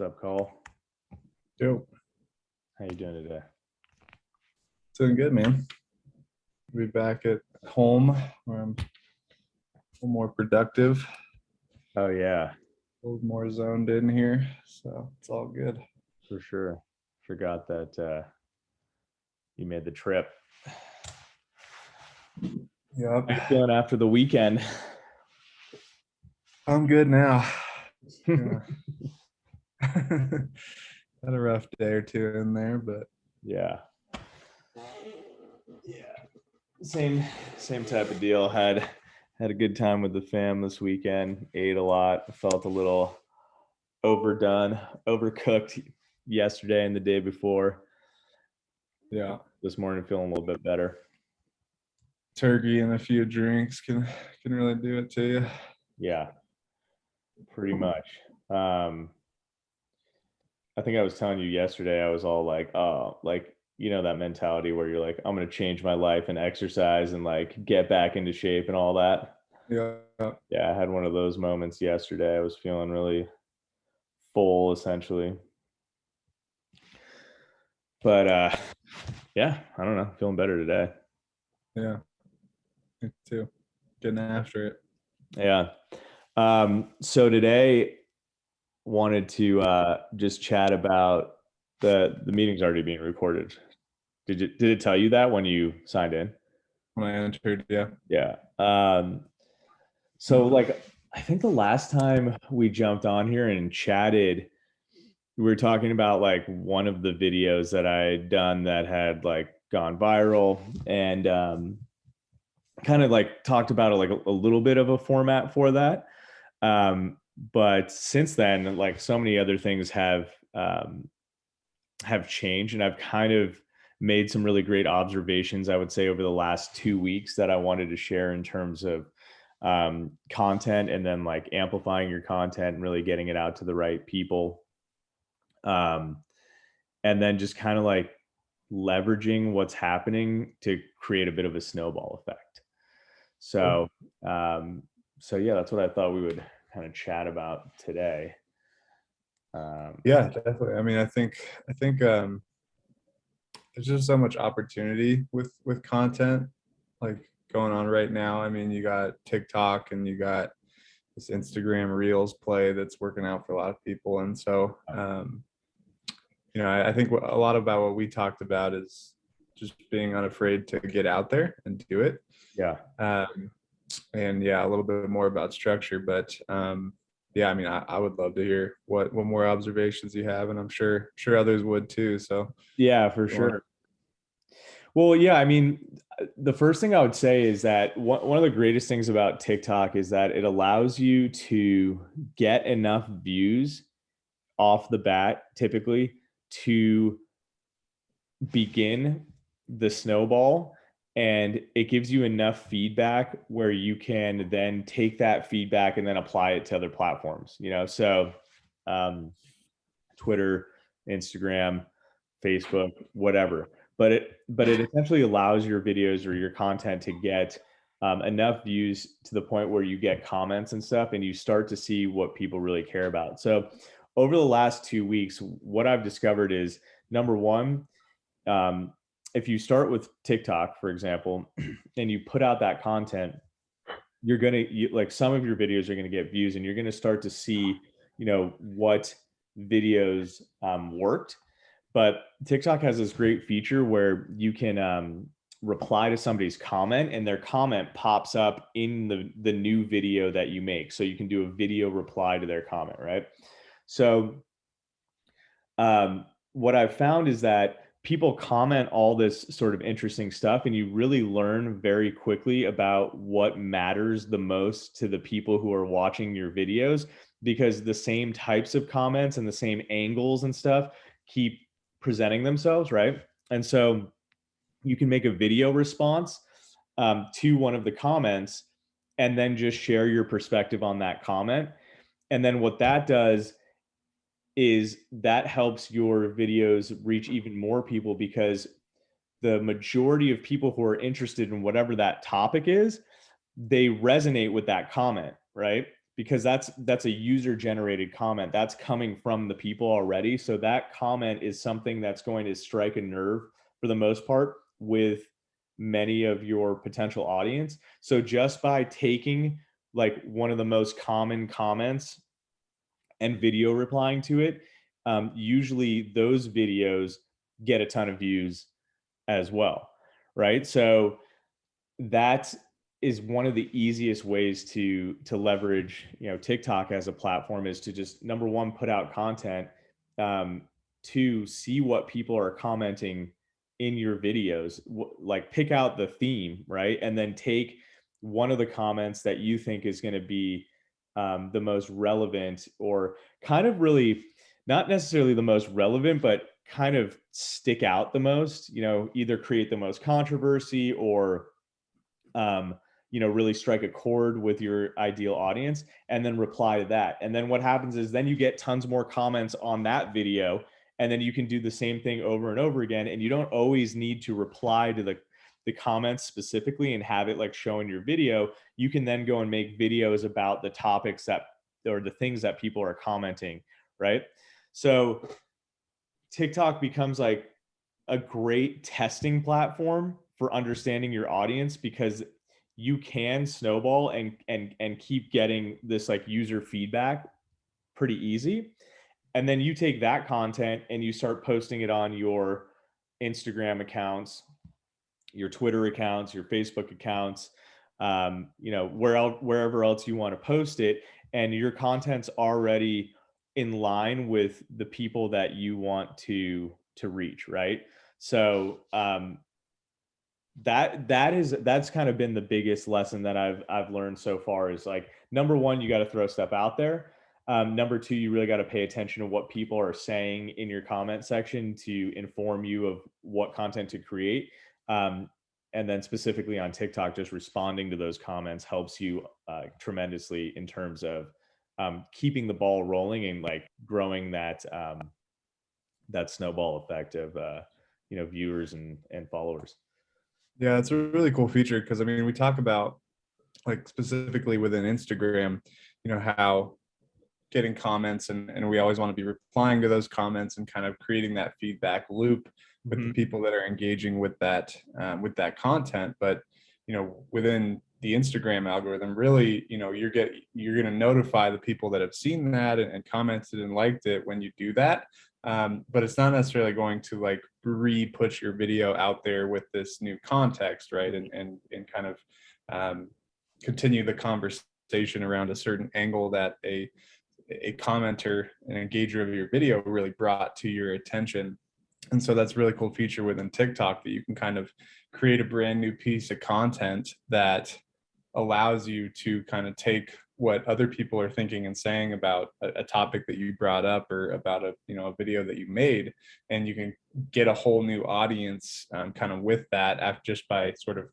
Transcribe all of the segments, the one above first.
What's up, Cole? Yo, How you doing today? doing good, man. Be back at home where I'm a little more productive, Oh yeah, a little more zoned in here, so it's all good. for sure. Forgot that you made the trip. Yep, How you feeling after the weekend? I'm good now. Yeah. Had a rough day or two in there, but Yeah. Yeah. Same type of deal. Had a good time with the fam this weekend. Ate a lot. Felt a little overdone, overcooked yesterday and the day before. yeah, This morning feeling a little bit better. turkey and a few drinks can really do it to you. Yeah, pretty much. I think I was telling you yesterday, I was all like, oh, like, that mentality where you're like, I'm going to change my life and exercise and like get back into shape and all that. Yeah, Yeah, I had one of those moments yesterday. I was feeling really full essentially. But yeah, I don't know, feeling better today. yeah, me too. Getting after it. Yeah. So today wanted to just chat about the meeting's already being recorded. Did it tell you that when you signed in? When I entered, yeah. Yeah. So like I think the last time we jumped on here and chatted, we were talking about like one of the videos that I'd done that had like gone viral and kind of like talked about like a little bit of a format for that. But since then, like so many other things have changed, and I've kind of made some really great observations, I would say, over the last 2 weeks that I wanted to share in terms of content, and then like amplifying your content and really getting it out to the right people. Um, and then just kind of like leveraging what's happening to create a bit of a snowball effect. So, um, so yeah, that's what I thought we would kind of chat about today. Yeah, definitely. I mean, I think there's just so much opportunity with content like going on right now. I mean, you got TikTok and you got this Instagram Reels play that's working out for a lot of people, and so I think a lot about what we talked about is just being unafraid to get out there and do it. Yeah. And yeah, a little bit more about structure, but yeah, I mean, I would love to hear what more observations you have, and I'm sure others would too. So Yeah, for sure. Well, yeah, I mean, the first thing I would say is that one of the greatest things about TikTok is that it allows you to get enough views off the bat, typically, to begin the snowball. And it gives you enough feedback where you can then take that feedback and then apply it to other platforms, So Twitter, Instagram, Facebook, whatever. But it essentially allows your videos or your content to get enough views to the point where you get comments and stuff, and you start to see what people really care about. So over the last 2 weeks, what I've discovered is, number one, if you start with TikTok, for example, and you put out that content, you're like some of your videos are gonna get views, and you're gonna start to see, what videos worked. But TikTok has this great feature where you can reply to somebody's comment, and their comment pops up in the new video that you make. So you can do a video reply to their comment, right? So what I've found is that people comment all this sort of interesting stuff, and you really learn very quickly about what matters the most to the people who are watching your videos, because the same types of comments and the same angles and stuff keep presenting themselves, right? And so you can make a video response to one of the comments and then just share your perspective on that comment. And then what that does is that helps your videos reach even more people, because the majority of people who are interested in whatever that topic is, they resonate with that comment, right? because that's a user generated comment. That's coming from the people already. So that comment is something that's going to strike a nerve for the most part with many of your potential audience. So just by taking like one of the most common comments and video replying to it, usually those videos get a ton of views as well, right? So that is one of the easiest ways to leverage, TikTok as a platform, is to just, number one, put out content, um, to see what people are commenting in your videos, like pick out the theme, right? And then take one of the comments that you think is going to be the most relevant, or kind of really not necessarily the most relevant, but kind of stick out the most, either create the most controversy, or um, really strike a chord with your ideal audience, and then reply to that. And then what happens is then you get tons more comments on that video, and then you can do the same thing over and over again. And you don't always need to reply to the comments specifically and have it like show in your video. You can then go and make videos about the topics that, or the things that people are commenting, right? So TikTok becomes like a great testing platform for understanding your audience, because you can snowball and keep getting this like user feedback pretty easy. And then you take that content and you start posting it on your Instagram accounts, your Twitter accounts, your Facebook accounts, wherever else you want to post it, and your content's already in line with the people that you want to reach, right? So that's kind of been the biggest lesson that I've learned so far, is like, number one, you got to throw stuff out there. Number two, you really got to pay attention to what people are saying in your comment section to inform you of what content to create. And then specifically on TikTok, just responding to those comments helps you tremendously in terms of keeping the ball rolling and like growing that snowball effect of viewers and followers. Yeah, it's a really cool feature, because I mean, we talk about, like, specifically within Instagram, how getting comments, and we always want to be replying to those comments and kind of creating that feedback loop with the people that are engaging with that content. But within the Instagram algorithm, really, you're going to notify the people that have seen that and commented and liked it when you do that. But it's not necessarily going to like re-put your video out there with this new context, right? And kind of continue the conversation around a certain angle that a commenter, an engager of your video, really brought to your attention. And so that's a really cool feature within TikTok, that you can kind of create a brand new piece of content that allows you to kind of take what other people are thinking and saying about a topic that you brought up, or about a video that you made, and you can get a whole new audience kind of with that, just by sort of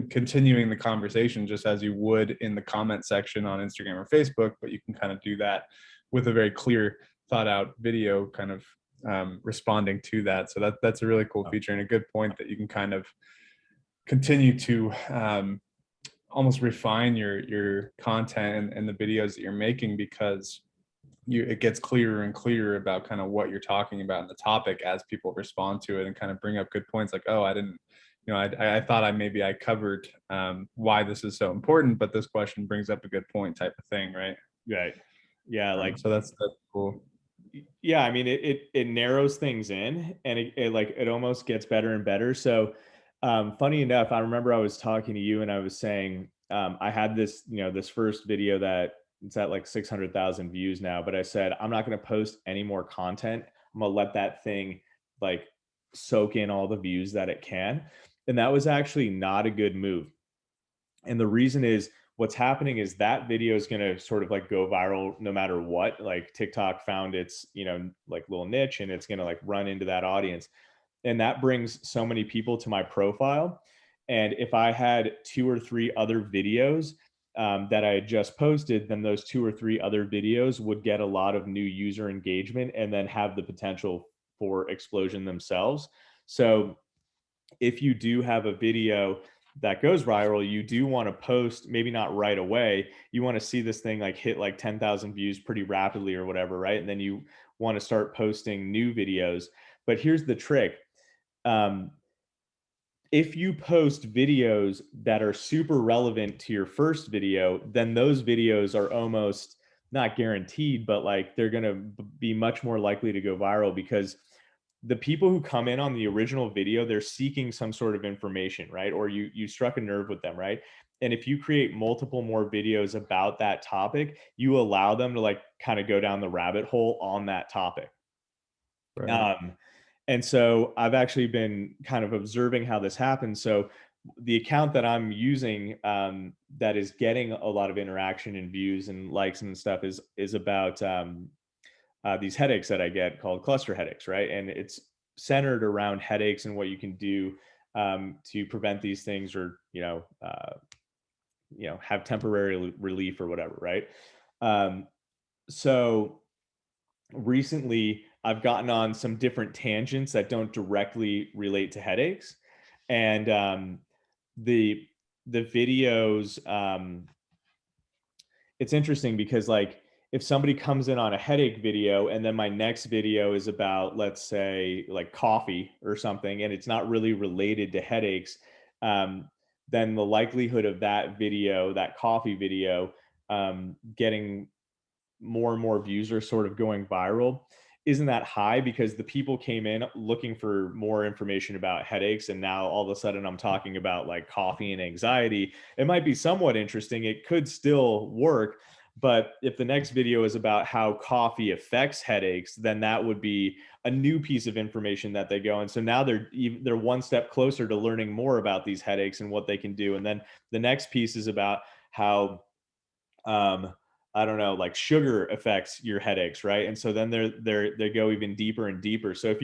continuing the conversation, just as you would in the comment section on Instagram or Facebook. But you can kind of do that with a very clear, thought out video, kind of responding to that. So that's a really cool feature, and a good point that you can kind of continue to almost refine your content and the videos that you're making, because it gets clearer and clearer about kind of what you're talking about in the topic as people respond to it, and kind of bring up good points, like, oh, I didn't, I thought I covered why this is so important, but this question brings up a good point, type of thing, right? Right. Yeah. So that's cool. Yeah, I mean, it narrows things in, and it almost gets better and better. So funny enough, I remember I was talking to you and I was saying, I had this, this first video that it's at like 600,000 views now, but I said, I'm not going to post any more content. I'm going to let that thing like soak in all the views that it can. And that was actually not a good move. And the reason is, what's happening is that video is going to sort of like go viral no matter what. Like TikTok found its, like little niche, and it's going to like run into that audience. And that brings so many people to my profile. And if I had 2 or 3 other videos that I had just posted, then those 2 or 3 other videos would get a lot of new user engagement, and then have the potential for explosion themselves. So if you do have a video that goes viral, you do want to post, maybe not right away. You want to see this thing like hit like 10,000 views pretty rapidly or whatever, right? And then you want to start posting new videos. But here's the trick. Um, if you post videos that are super relevant to your first video, then those videos are almost not guaranteed, but like they're going to be much more likely to go viral, because the people who come in on the original video, they're seeking some sort of information, right? Or you struck a nerve with them, right? And if you create multiple more videos about that topic, you allow them to like kind of go down the rabbit hole on that topic. Right. And so I've actually been kind of observing how this happens. So the account that I'm using, that is getting a lot of interaction and views and likes and stuff, is about these headaches that I get called cluster headaches, right? And it's centered around headaches and what you can do to prevent these things, or have temporary relief or whatever, right? So recently I've gotten on some different tangents that don't directly relate to headaches, and the the videos. It's interesting because like if somebody comes in on a headache video and then my next video is about, let's say, like coffee or something, and it's not really related to headaches, um, then the likelihood of that video, that coffee video, getting more and more views, or sort of going viral, isn't that high, because the people came in looking for more information about headaches, and now all of a sudden I'm talking about like coffee and anxiety. It might be somewhat interesting, it could still work, but if the next video is about how coffee affects headaches, then that would be a new piece of information that they go. And so now they're one step closer to learning more about these headaches and what they can do. And then the next piece is about how um I don't know, like sugar affects your headaches, right? And so then they go even deeper and deeper. So if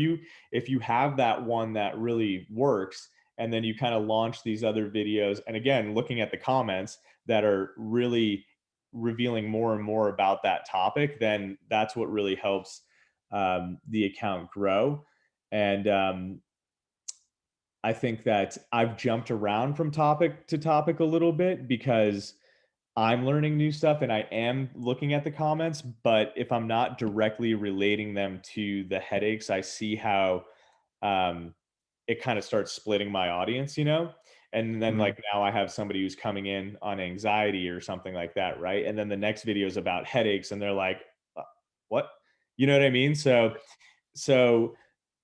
you have that one that really works, and then you kind of launch these other videos, and again, looking at the comments that are really revealing more and more about that topic, then that's what really helps the account grow. And I think that I've jumped around from topic to topic a little bit because I'm learning new stuff and I am looking at the comments, but if I'm not directly relating them to the headaches, I see how um, it kind of starts splitting my audience, you know? And then Mm. like now I have somebody who's coming in on anxiety or something like that, right? And then the next video is about headaches and they're like, what? You know what I mean? So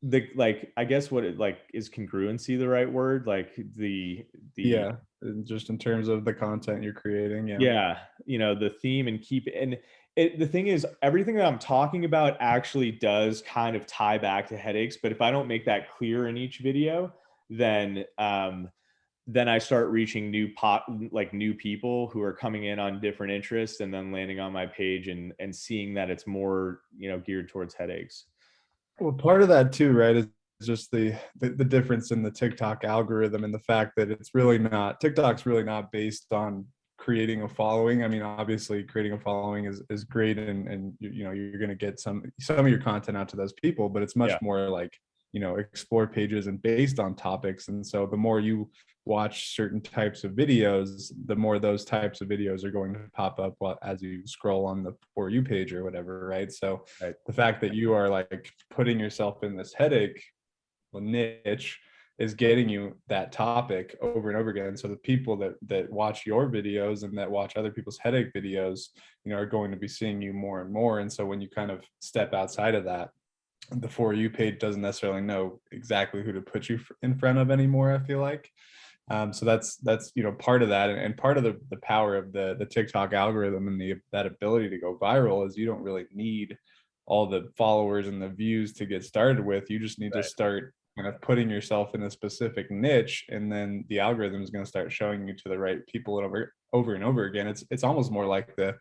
the like I guess what it like is congruency the right word? Like the Yeah, and just in terms of the content you're creating, yeah. yeah, the theme, and keep and the thing is, everything that I'm talking about actually does kind of tie back to headaches, but if I don't make that clear in each video, then I start reaching new people who are coming in on different interests, and then landing on my page and seeing that it's more, geared towards headaches. Well, part of that too, right, is just the difference in the TikTok algorithm, and the fact that TikTok's really not based on creating a following. I mean, obviously creating a following is great, and you're going to get some of your content out to those people, but it's much Yeah. more like, explore pages and based on topics. And so the more you watch certain types of videos, the more those types of videos are going to pop up as you scroll on the For You page or whatever, right? So Right. the fact that you are like putting yourself in this headache niche is getting you that topic over and over again. So the people that watch your videos and that watch other people's headache videos, are going to be seeing you more and more. And so when you kind of step outside of that, the For You page doesn't necessarily know exactly who to put you in front of anymore, I feel like. So that's part of that, and part of the power of the TikTok algorithm and that ability to go viral is you don't really need all the followers and the views to get started with. You just need to Right. start kind of putting yourself in a specific niche, and then the algorithm is going to start showing you to the right people over and over again. It's almost more like the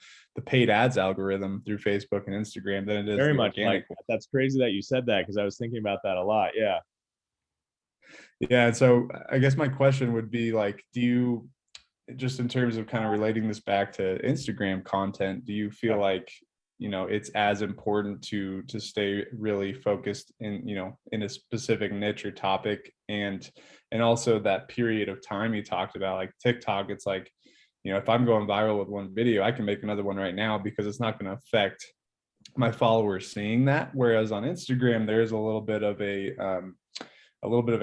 paid ads algorithm through Facebook and Instagram than it is Very the much like organic one. that. That's crazy that you said that, because I was thinking about that a lot. Yeah. Yeah, and so I guess my question would be like, do you, just in terms of kind of relating this back to Instagram content, do you feel Yeah. like it's as important to stay really focused in, in a specific niche or topic. And also that period of time you talked about, like TikTok, it's like, if I'm going viral with one video, I can make another one right now because it's not going to affect my followers seeing that. Whereas on Instagram, there's a little bit of a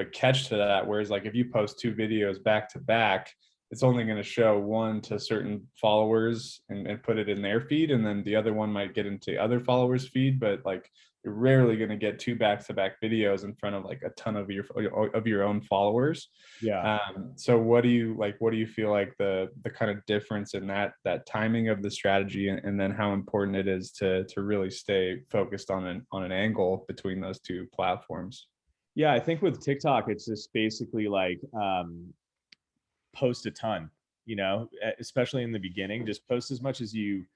catch to that. Whereas like if you post two videos back to back, it's only going to show one to certain followers and put it in their feed. And then the other one might get into other followers' feed, but like you're rarely going to get two back-to-back videos in front of like a ton of your own followers. Yeah. So what do you feel like the kind of difference in that timing of the strategy, and then how important it is to really stay focused on an angle between those two platforms? Yeah, I think with TikTok, it's just basically like post a ton, especially in the beginning. Just post as much as you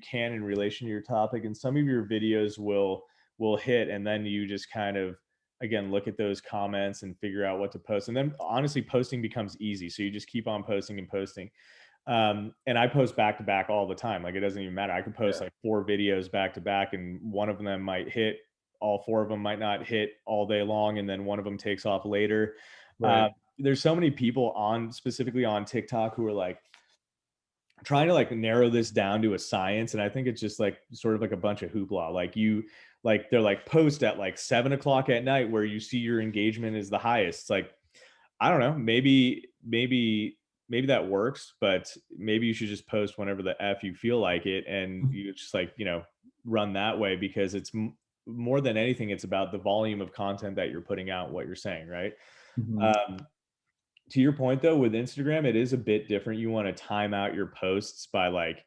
can in relation to your topic, and some of your videos will hit, and then you just kind of again look at those comments and figure out what to post. And then honestly, posting becomes easy, so you just keep on posting and posting. And I post back to back all the time. Like it doesn't even matter. I could post like 4 videos back to back, and one of them might hit, all 4 of them might not hit all day long, and then one of them takes off later. Right. There's so many people specifically on TikTok who are like trying to like narrow this down to a science, and I think it's just like sort of like a bunch of hoopla. They're like post at like 7 o'clock at night where you see your engagement is the highest. It's like, I don't know, maybe that works, but maybe you should just post whenever the F you feel like it, and you just like, run that way, because it's more than anything, it's about the volume of content that you're putting out, what you're saying, right? Mm-hmm. To your point though, with Instagram, it is a bit different. You want to time out your posts by like,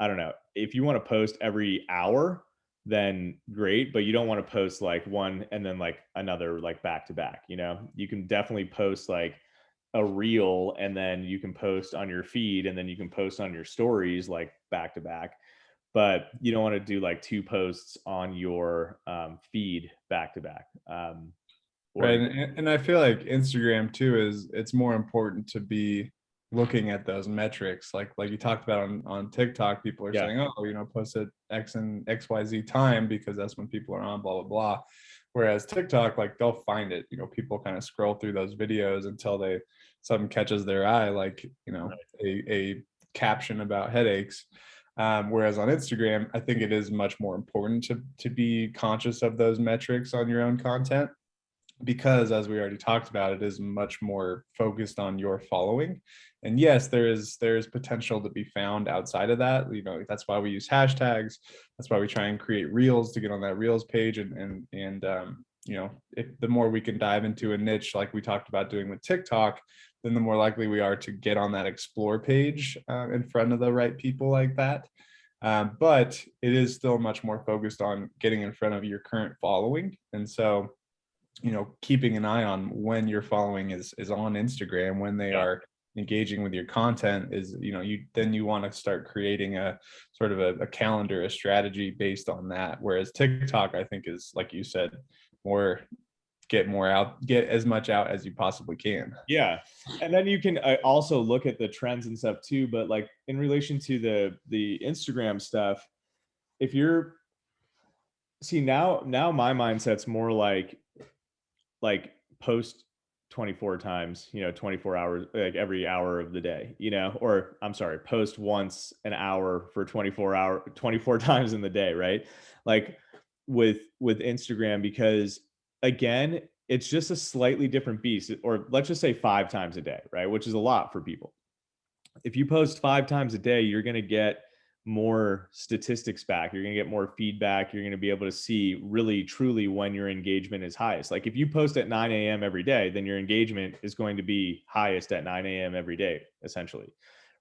I don't know, if you want to post every hour, then great, but you don't want to post like one and then like another like back to back. You can definitely post like a reel, and then you can post on your feed, and then you can post on your stories like back to back, but you don't want to do like 2 posts on your feed back to back. Right. And I feel like Instagram too it's more important to be looking at those metrics. Like you talked about on TikTok, people are saying, oh, post at X and XYZ time because that's when people are on, blah, blah, blah. Whereas TikTok, like they'll find it, people kind of scroll through those videos until something catches their eye, like, a caption about headaches. Whereas on Instagram, I think it is much more important to be conscious of those metrics on your own content, because as we already talked about, it is much more focused on your following. And yes, there is potential to be found outside of that. That's why we use hashtags. That's why we try and create reels to get on that reels page. And if the more we can dive into a niche like we talked about doing with TikTok, then the more likely we are to get on that explore page in front of the right people like that. But it is still much more focused on getting in front of your current following. And so keeping an eye on when your following is on Instagram, when they are engaging with your content, is you want to start creating a sort of a calendar, a strategy based on that. Whereas TikTok, I think, is, like you said, get as much out as you possibly can. Yeah. And then you can also look at the trends and stuff too, but like in relation to the Instagram stuff, if you're now my mindset's more like post 24 times, 24 hours, like every hour of the day, or I'm sorry, post once an hour for 24 times in the day, right? Like with Instagram, because again, it's just a slightly different beast, or let's just say 5 times a day, right? Which is a lot for people. If you post 5 times a day, you're going to get more statistics back. You're going to get more feedback. You're going to be able to see really, truly when your engagement is highest. Like if you post at 9 a.m. every day, then your engagement is going to be highest at 9 a.m. every day, essentially.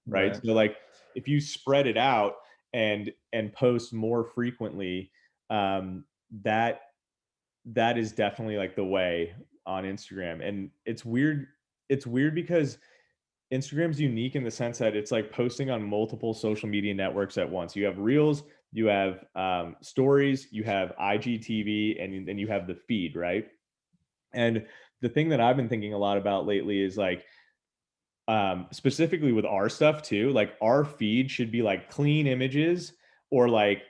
Right. So like if you spread it out and post more frequently, that is definitely like the way on Instagram. And it's weird because Instagram's unique in the sense that it's like posting on multiple social media networks at once. You have Reels, you have stories, you have IGTV, and then you have the feed, right? And the thing that I've been thinking a lot about lately is like, specifically with our stuff too, like our feed should be like clean images, or like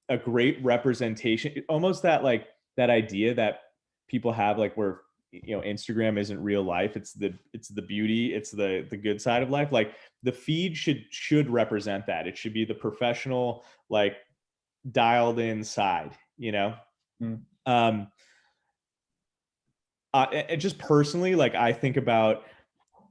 a great representation, almost that like that idea that people have, like where Instagram isn't real life, it's the beauty, it's the good side of life. Like the feed should represent that. It should be the professional, like dialed in side, Mm. um and just personally, like I think about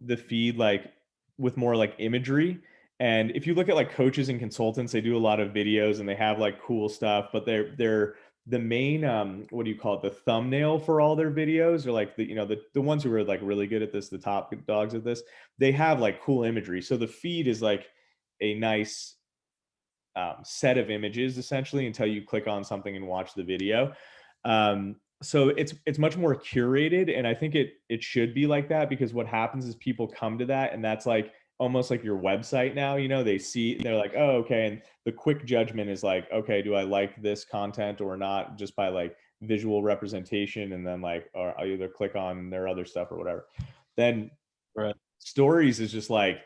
the feed like with more like imagery. And if you look at like coaches and consultants, they do a lot of videos and they have like cool stuff, but they're the main what do you call it, the thumbnail for all their videos, or like the ones who are like really good at this, the top dogs at this, they have like cool imagery. So the feed is like a nice set of images essentially until you click on something and watch the video. So it's much more curated, and I think it should be like that, because what happens is people come to that, and that's like almost like your website now. They see, they're like, oh, okay, and the quick judgment is like, okay, do I like this content or not, just by like visual representation, and then like, or I'll either click on their other stuff or whatever. Then Right. stories is just like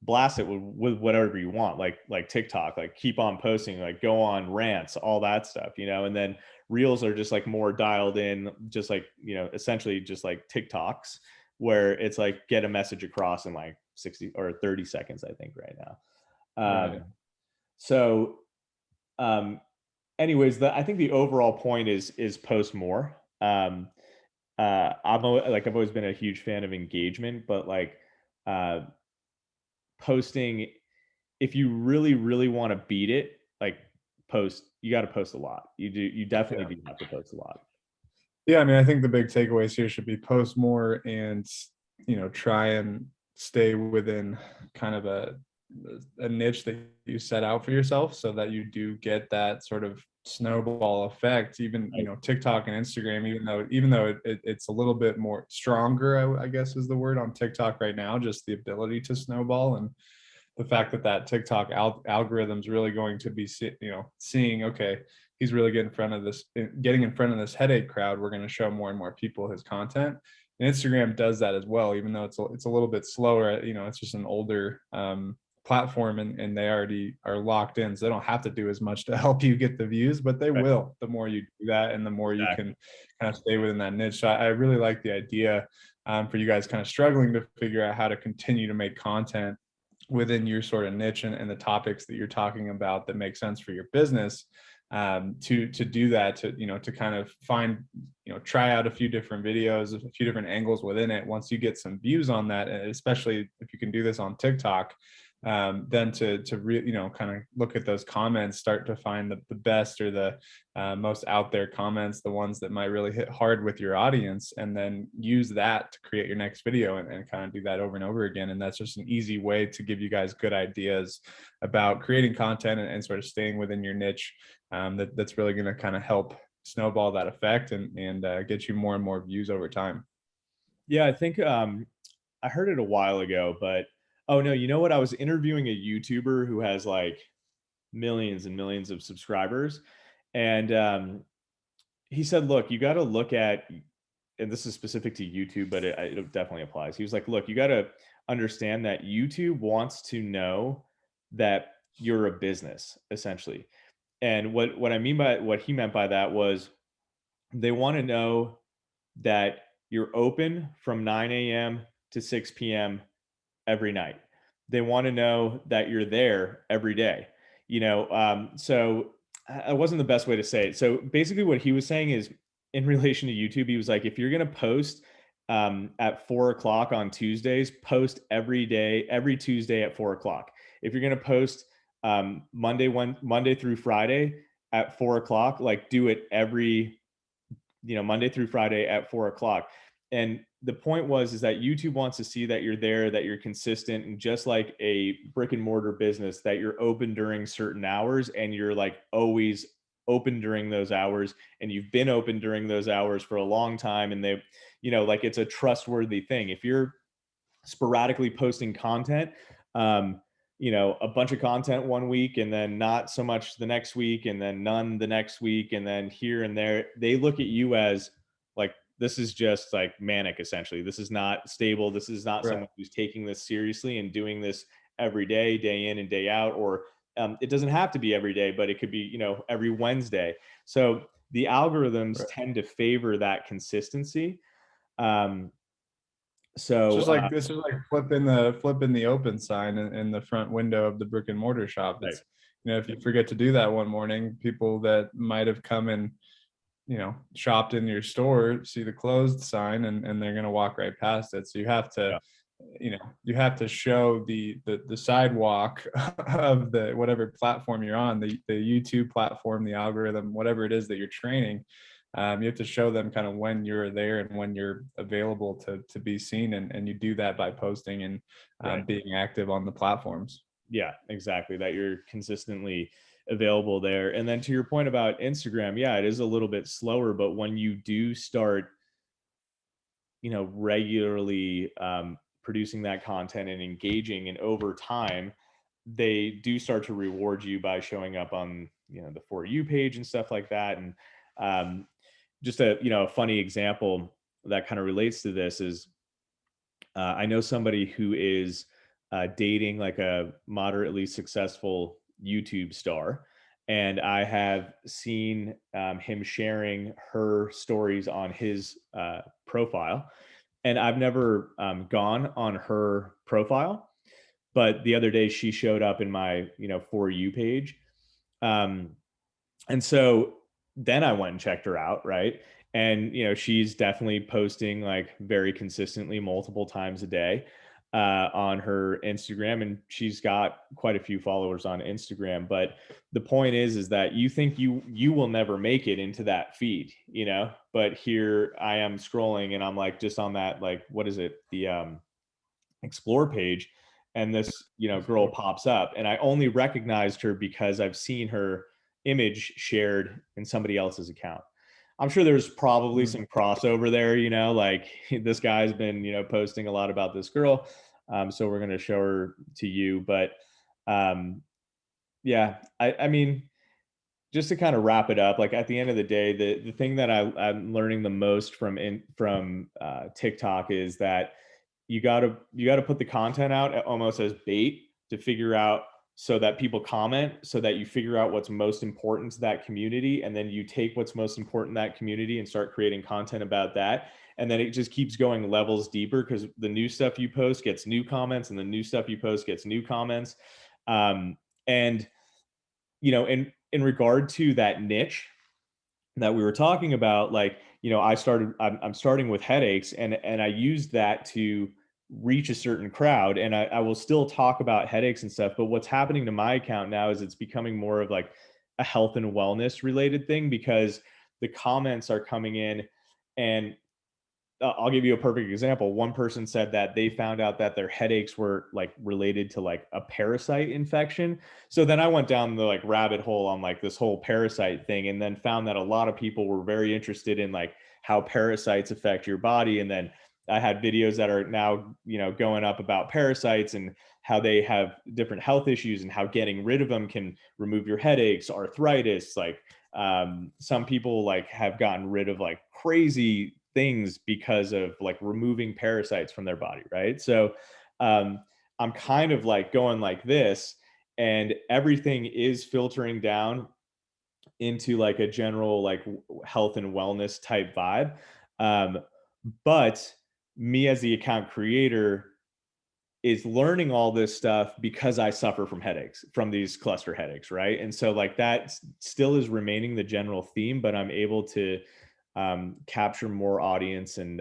blast it with whatever you want, like TikTok, like keep on posting, like go on rants, all that stuff, and then reels are just like more dialed in, just like, essentially just like TikToks, where it's like get a message across in like 60 or 30 seconds, I think right now. Right. So um anyways, I think the overall point is post more. I've always been a huge fan of engagement, but like uh posting, if you really really want to beat it, like you got to post a lot. You Yeah. definitely do have to post a lot. Yeah, I mean, I think the big takeaways here should be post more and, try and stay within kind of a niche that you set out for yourself, so that you do get that sort of snowball effect. Even, Right. TikTok and Instagram, even though it's a little bit more stronger, I guess is the word, on TikTok right now, just the ability to snowball, and the fact that TikTok algorithm's really going to be seeing, okay, he's really getting in front of this headache crowd. We're going to show more and more people his content. And Instagram does that as well, even though it's a little bit slower. It's just an older platform, and they already are locked in, so they don't have to do as much to help you get the views, but they Right. will, the more you do that, and the more you Exactly. can kind of stay within that niche. So I really like the idea, for you guys kind of struggling to figure out how to continue to make content within your sort of niche, and the topics that you're talking about that make sense for your business, to do that, to kind of find, try out a few different videos, a few different angles within it. Once you get some views on that, and especially if you can do this on TikTok, then kind of look at those comments, start to find the best, or the most out there comments, the ones that might really hit hard with your audience, and then use that to create your next video, and kind of do that over and over again. And that's just an easy way to give you guys good ideas about creating content, and sort of staying within your niche, that's really going to kind of help snowball that effect, and get you more and more views over time. Yeah, I think I heard it a while ago, but oh no, you know what? I was interviewing a YouTuber who has like millions and millions of subscribers, and he said, "Look, you got to look at," and this is specific to YouTube, but it definitely applies. He was like, "Look, you got to understand that YouTube wants to know that you're a business, essentially." And what I mean by what he meant by that was they want to know that you're open from 9 a.m. to 6 p.m. every night. They want to know that you're there every day. So it wasn't the best way to say it. So basically, what he was saying is, in relation to YouTube, he was like, if you're gonna post at 4 o'clock on Tuesdays, post every day, every Tuesday at 4 o'clock. If you're gonna post Monday through Friday at 4 o'clock, like do it every Monday through Friday at 4 o'clock. And the point is that YouTube wants to see that you're there, that you're consistent, and just like a brick and mortar business, that you're open during certain hours, and you're like always open during those hours, and you've been open during those hours for a long time. And they, like it's a trustworthy thing. If you're sporadically posting content, a bunch of content one week and then not so much the next week, and then none the next week, and then here and there, they look at you as like, this is just like manic, essentially. This is not stable. This is not Right. someone who's taking this seriously and doing this every day, day in and day out, or It doesn't have to be every day, but it could be, you know, every Wednesday. So the algorithms Right. tend to favor that consistency. Um, It's so just like this is like flipping the open sign in the front window of the brick and mortar shop. right, It's, you know, if you forget to do that one morning, people that might have come and, you know, shopped in your store see the closed sign, and they're gonna walk right past it. So you have to, yeah, you know, you have to show the sidewalk of the whatever platform you're on, the YouTube platform, the algorithm, whatever it is that you're training. You have to show them kind of when you're there and when you're available to be seen, and you do that by posting and right. being active on the platforms. Yeah, exactly. That you're consistently available there. And then to your point about Instagram, yeah, it is a little bit slower, but when you do start, you know, regularly producing that content and engaging, and over time, they do start to reward you by showing up on, you know, the For You page and stuff like that. And um, just a, you know, a funny example that kind of relates to this is I know somebody who is dating like a moderately successful YouTube star. And I have seen him sharing her stories on his profile. And I've never gone on her profile. But the other day she showed up in my, you know, For You page. Um, and so then I went and checked her out, right? And you know, she's definitely posting like very consistently multiple times a day on her Instagram, and she's got quite a few followers on Instagram. But the point is that you think you will never make it into that feed, you know? But here I am scrolling, and I'm like just on that, like, what is it, the explore page, and this, you know, girl pops up, and I only recognized her because I've seen her image shared in somebody else's account. I'm sure there's probably Mm. some crossover there, you know, like this guy's been, you know, posting a lot about this girl. So we're going to show her to you. But um, yeah, I mean, just to kind of wrap it up, like at the end of the day, the thing that I'm learning the most from TikTok is that you gotta put the content out almost as bait to figure out, so that people comment, so that you figure out what's most important to that community, and then you take what's most important in that community and start creating content about that. And then it just keeps going levels deeper, because the new stuff you post gets new comments, and the new stuff you post gets new comments. And you know, in regard to that niche that we were talking about, like, you know, I'm starting with headaches, and I used that to reach a certain crowd, and I will still talk about headaches and stuff. But what's happening to my account now is it's becoming more of like a health and wellness related thing, because the comments are coming in. And I'll give you a perfect example. One person said that they found out that their headaches were like related to like a parasite infection. So then I went down the like rabbit hole on like this whole parasite thing, and then found that a lot of people were very interested in like how parasites affect your body. And then I had videos that are now, you know, going up about parasites and how they have different health issues, and how getting rid of them can remove your headaches, arthritis, like some people like have gotten rid of like crazy things because of like removing parasites from their body, right? So um, I'm kind of like going like this, and everything is filtering down into like a general like health and wellness type vibe. um, but me as the account creator is learning all this stuff because I suffer from headaches, from these cluster headaches, right? And so like that still is remaining the general theme, but I'm able to capture more audience, and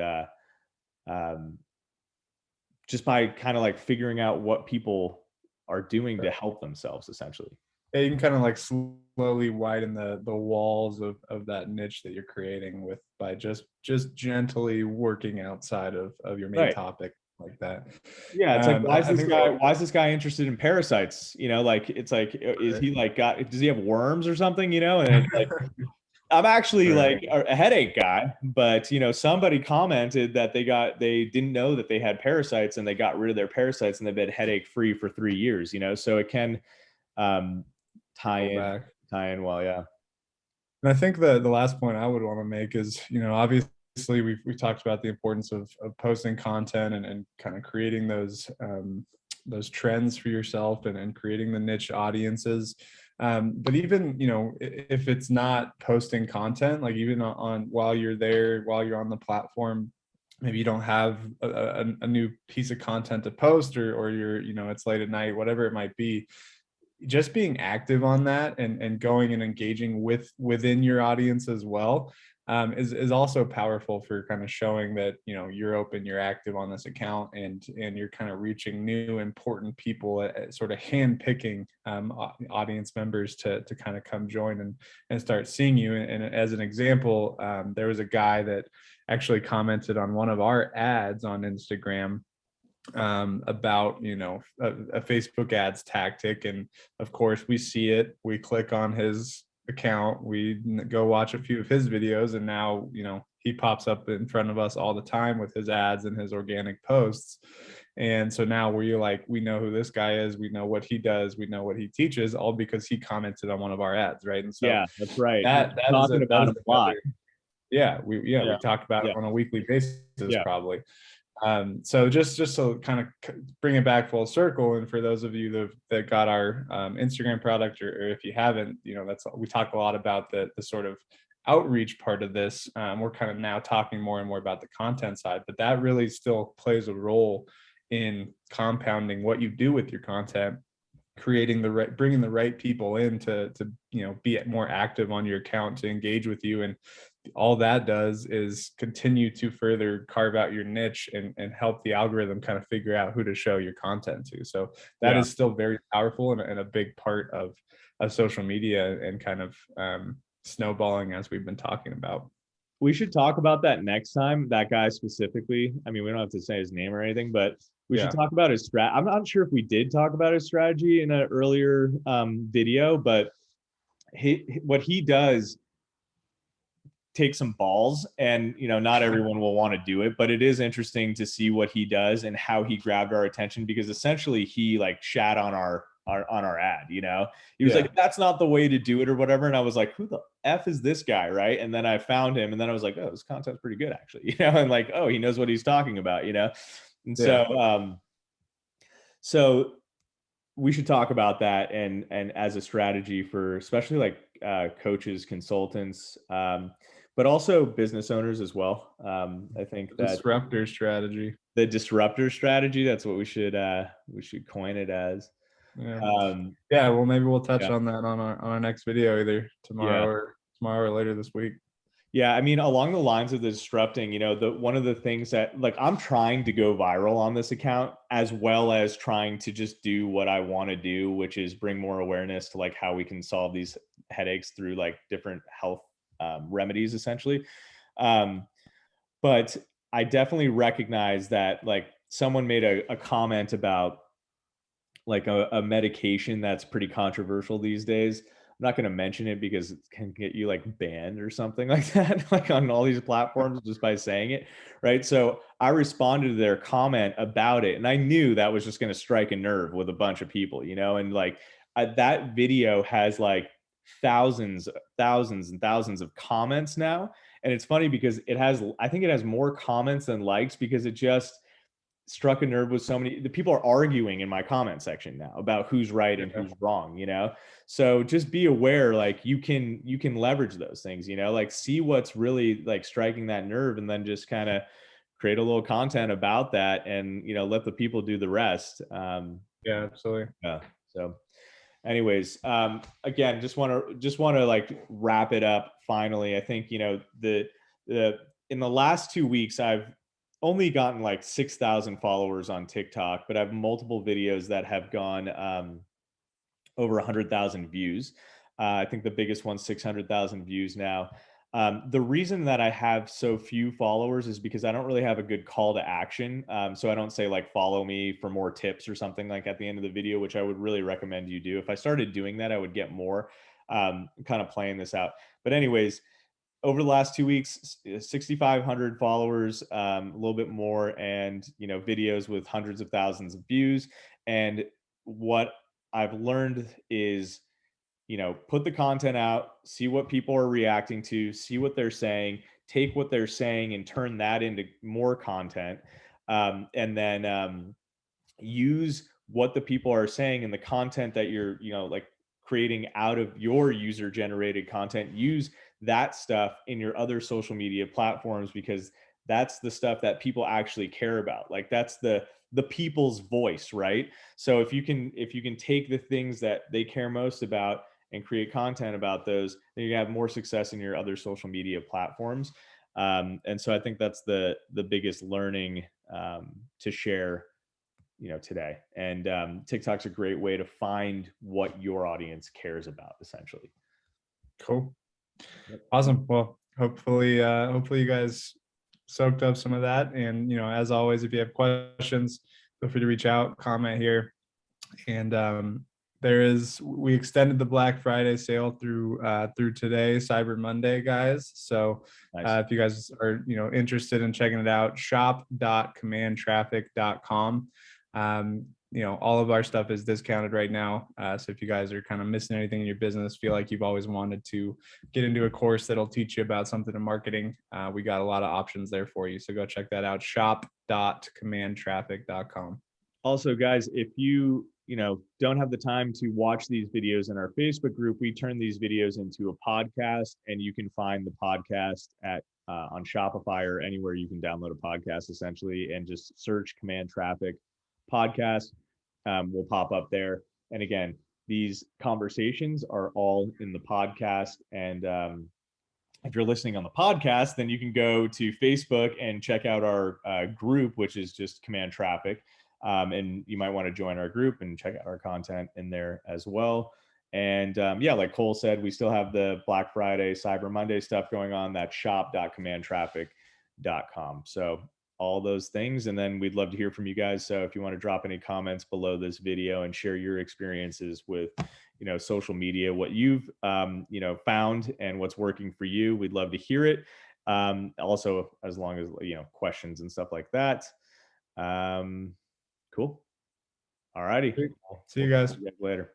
um, just by kind of like figuring out what people are doing to help themselves, essentially. Yeah, you can kind of like slowly widen the walls of that niche that you're creating with by just gently working outside of your main Right. topic like that. Yeah, it's like, I think that, why is this guy interested in parasites? You know, like it's like, is he like does he have worms or something? You know, and it's like, I'm actually right. like a headache guy, but you know, somebody commented that they didn't know that they had parasites, and they got rid of their parasites, and they've been headache free for 3 years. You know, so it can um, tie Circle in back. tie in well. Yeah, And I think the last point I would want to make is, you know, obviously we talked about the importance of posting content and kind of creating those those trends for yourself and creating the niche audiences. But even, you know, if it's not posting content, like even on while you're there, while you're on the platform, maybe you don't have a new piece of content to post, or you're, you know, it's late at night, whatever it might be, just being active on that and going and engaging within your audience as well, is also powerful for kind of showing that, you know, you're open, you're active on this account, and you're kind of reaching new important people, sort of hand picking audience members to kind of come join and start seeing you. And as an example, there was a guy that actually commented on one of our ads on Instagram, about, you know, a Facebook ads tactic. And of course we see it, we click on his account, we go watch a few of his videos, and now, you know, he pops up in front of us all the time with his ads and his organic posts. And so now we're like, we know who this guy is, we know what he does, we know what he teaches, all because he commented on one of our ads, right? And so Yeah, that's right. that Talking about it a lot. Yeah, we talk about it on a weekly basis, probably. So just to kind of bring it back full circle, and for those of you that got our Instagram product, or if you haven't, you know, we talk a lot about the sort of outreach part of this. We're kind of now talking more and more about the content side, but that really still plays a role in compounding what you do with your content, creating bringing the right people in to you know, be more active on your account, to engage with you. And all that does is continue to further carve out your niche and help the algorithm kind of figure out who to show your content to. So that is still very powerful and a big part of social media, and kind of snowballing, as we've been talking about. We should talk about that next time, that guy specifically. I mean, we don't have to say his name or anything, but we should talk about his strat. I'm not sure if we did talk about his strategy in an earlier video, but what he does takes some balls, and, you know, not everyone will want to do it, but it is interesting to see what he does and how he grabbed our attention, because essentially he like shat on our ad, you know. He was like, that's not the way to do it or whatever, and I was like, who the F is this guy, right? And then I found him, and then I was like, oh, his content's pretty good actually, you know, and like, oh, he knows what he's talking about, you know. And so we should talk about that, and as a strategy for especially like coaches, consultants, but also business owners as well. I think that disruptor strategy, the disruptor strategy, that's what we should coin it as. Well, maybe we'll touch on that on our next video, either tomorrow or later this week. Yeah, I mean, along the lines of the disrupting, you know, one of the things that, like, I'm trying to go viral on this account, as well as trying to just do what I want to do, which is bring more awareness to like how we can solve these headaches through like different health remedies, essentially. But I definitely recognize that, like, someone made a comment about like a medication that's pretty controversial these days. I'm not going to mention it because it can get you like banned or something like that, like on all these platforms, just by saying it, right? So I responded to their comment about it, and I knew that was just going to strike a nerve with a bunch of people, you know. And like that video has like thousands and thousands of comments now, and it's funny because I think it has more comments than likes, because it just struck a nerve with so many. The people are arguing in my comment section now about who's right and who's wrong, you know. So just be aware, like you can leverage those things, you know, like see what's really like striking that nerve, and then just kind of create a little content about that, and, you know, let the people do the rest. Absolutely. So anyways, again, just want to like wrap it up finally. I think, you know, the in the last 2 weeks, I've only gotten like 6,000 followers on TikTok, but I have multiple videos that have gone over 100,000 views. I think the biggest one's 600,000 views now. The reason that I have so few followers is because I don't really have a good call to action. So I don't say like, follow me for more tips or something like at the end of the video, which I would really recommend you do. If I started doing that, I would get more. Kind of playing this out. But anyways, over the last 2 weeks, 6,500 followers, a little bit more, and, you know, videos with hundreds of thousands of views. And what I've learned is, you know, put the content out, see what people are reacting to, see what they're saying, take what they're saying and turn that into more content. And then use what the people are saying and the content that you're, like creating out of your user generated content. Use that stuff in your other social media platforms, because that's the stuff that people actually care about. Like that's the people's voice, right? So if you can take the things that they care most about and create content about those, then you have more success in your other social media platforms. And so I think that's the biggest learning to share, today. And TikTok's a great way to find what your audience cares about, essentially. Cool. Awesome. Well, hopefully you guys soaked up some of that. And as always, if you have questions, feel free to reach out, comment here. And we extended the Black Friday sale through today, Cyber Monday, guys. So Nice. if you guys are interested in checking it out, shop.commandtraffic.com. All of our stuff is discounted right now. So if you guys are kind of missing anything in your business, feel like you've always wanted to get into a course that'll teach you about something in marketing, we got a lot of options there for you. So go check that out, shop.commandtraffic.com. Also, guys, if you don't have the time to watch these videos in our Facebook group, we turn these videos into a podcast, and you can find the podcast on Shopify or anywhere you can download a podcast, essentially, and just search Command Traffic Podcast. Will pop up there. And again, these conversations are all in the podcast. And if you're listening on the podcast, then you can go to Facebook and check out our group, which is just Command Traffic. And you might want to join our group and check out our content in there as well. And like Cole said, we still have the Black Friday, Cyber Monday stuff going on. That's shop.commandtraffic.com. So all those things. And then we'd love to hear from you guys. So if you want to drop any comments below this video and share your experiences with, social media, what you've, found and what's working for you, we'd love to hear it. Also, as long as, questions and stuff like that. Cool. All righty. See you guys later.